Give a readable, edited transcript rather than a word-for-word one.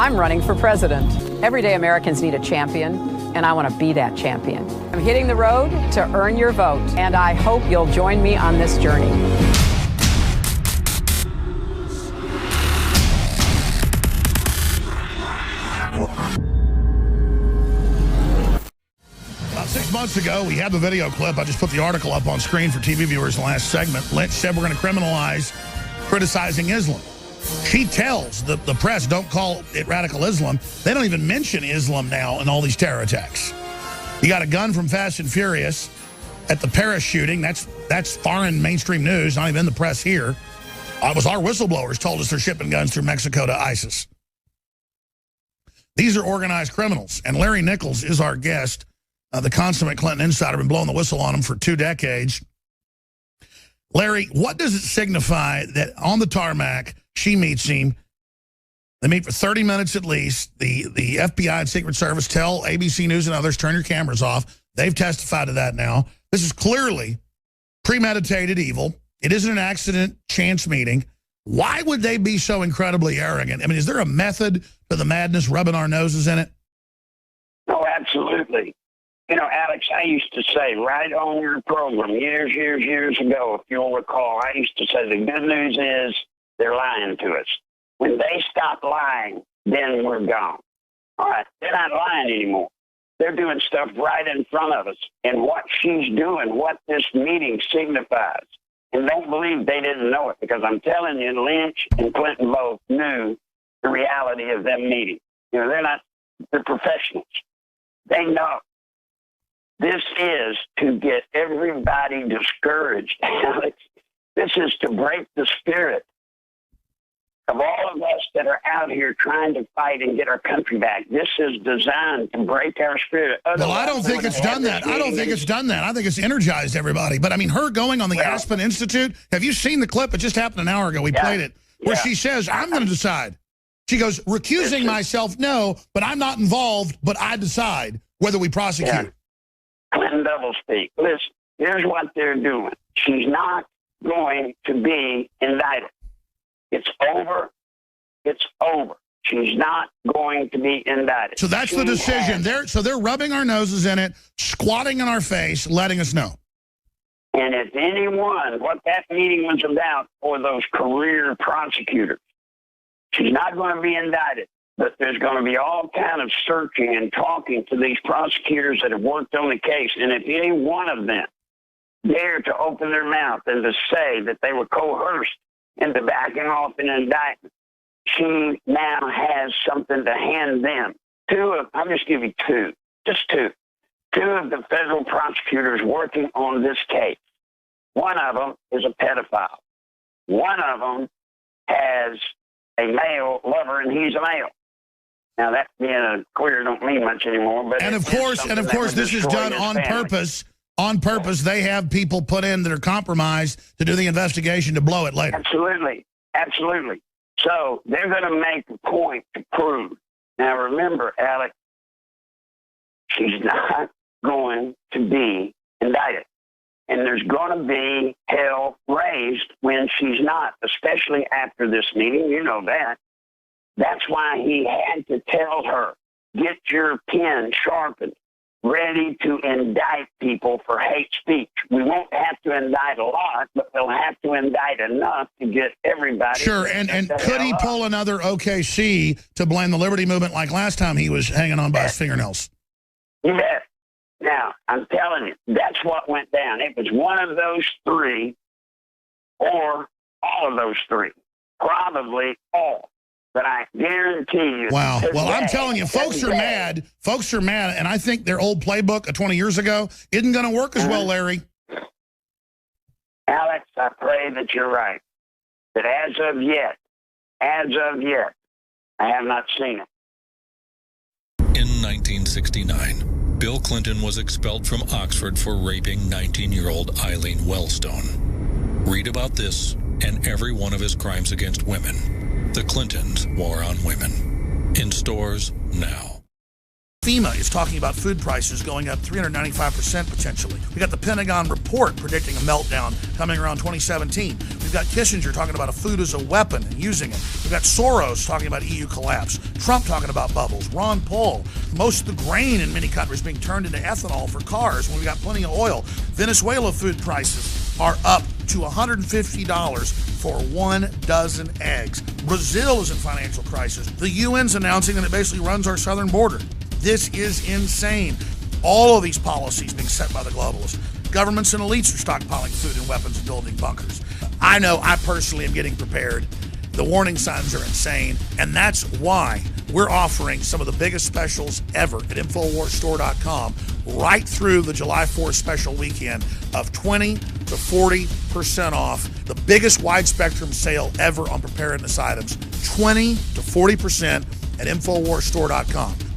I'm running for president. Everyday Americans need a champion, and I want to be that champion. I'm hitting the road to earn your vote, and I hope you'll join me on this journey. About 6 months ago, we had the video clip. I just put the article up on screen for TV viewers in the last segment. Lynch said we're going to criminalize criticizing Islam. She tells the press, don't call it radical Islam. They don't even mention Islam now in all these terror attacks. You got a gun from Fast and Furious at the Paris shooting. That's foreign mainstream news, not even in the press here. It was our whistleblowers told us they're shipping guns through Mexico to ISIS. These are organized criminals, and Larry Nichols is our guest, the consummate Clinton insider, been blowing the whistle on him for 2 decades. Larry, what does it signify that on the tarmac, she meets him, they meet for 30 minutes at least, the FBI and Secret Service tell ABC News and others, turn your cameras off. They've testified to that now. This is clearly premeditated evil. It isn't an accident, chance meeting. Why would they be so incredibly arrogant? I mean, is there a method to the madness, rubbing our noses in it? Oh, absolutely. You know, Alex, I used to say right on your program years ago, if you'll recall, I used to say the good news is they're lying to us. When they stop lying, then we're gone. All right, they're not lying anymore. They're doing stuff right in front of us. And what she's doing, what this meeting signifies, and don't believe they didn't know it, because I'm telling you, Lynch and Clinton both knew the reality of them meeting. You know, they're professionals. They know. This is to get everybody discouraged, Alex. This is to break the spirit of all of us that are out here trying to fight and get our country back. This is designed to break our spirit. Well, I don't think it's done that. I don't think it's done that. I think it's energized everybody. But, I mean, her going on the Aspen Institute, have you seen the clip? It just happened an hour ago. We played it, where she says, I'm going to decide. She goes, recusing myself, no, but I'm not involved, but I decide whether we prosecute. Yeah. Clinton doublespeak. Listen, here's what they're doing. She's not going to be indicted. It's over. It's over. She's not going to be indicted. So that's the decision. They're rubbing our noses in it, squatting in our face, letting us know. And if anyone, what that meeting was about for those career prosecutors, she's not going to be indicted. But there's going to be all kind of searching and talking to these prosecutors that have worked on the case. And if any one of them dare to open their mouth and to say that they were coerced into backing off an indictment, she now has something to hand them. I'll just give you two, just two. 2 of the federal prosecutors working on this case. One of them is a pedophile. One of them has a male lover, and he's a male. Now, that being a queer don't mean much anymore. But of course, this is done on purpose. On purpose, they have people put in that are compromised to do the investigation to blow it later. Absolutely. Absolutely. So they're going to make a point to prove. Now, remember, Alex, she's not going to be indicted. And there's going to be hell raised when she's not, especially after this meeting. You know that. That's why he had to tell her, get your pen sharpened, ready to indict people for hate speech. We won't have to indict a lot, but they'll have to indict enough to get everybody. Sure, and could he pull another OKC to blame the Liberty Movement like last time he was hanging on by his fingernails? You bet. Now, I'm telling you, that's what went down. It was one of those 3 or all of those 3. Probably all. But I guarantee you. Wow. Well, I'm telling you, folks are mad. Folks are mad. And I think their old playbook of 20 years ago isn't going to work as well, Larry. Alex, I pray that you're right. But as of yet, I have not seen it. In 1969, Bill Clinton was expelled from Oxford for raping 19-year-old Eileen Wellstone. Read about this and every one of his crimes against women. The Clintons' War on Women. In stores now. FEMA is talking about food prices going up 395% potentially. We got the Pentagon report predicting a meltdown coming around 2017. We've got Kissinger talking about a food as a weapon and using it. We've got Soros talking about EU collapse. Trump talking about bubbles. Ron Paul. Most of the grain in many countries being turned into ethanol for cars when we've got plenty of oil. Venezuela food prices are up to $150 for 1 dozen eggs. Brazil is in financial crisis. The UN's announcing that it basically runs our southern border. This is insane. All of these policies being set by the globalists. Governments and elites are stockpiling food and weapons and building bunkers. I know I personally am getting prepared. The warning signs are insane, and that's why we're offering some of the biggest specials ever at InfoWarsStore.com right through the July 4th special weekend of 20 to 40% off. The biggest wide spectrum sale ever on preparedness items. 20 to 40% at InfoWarsStore.com.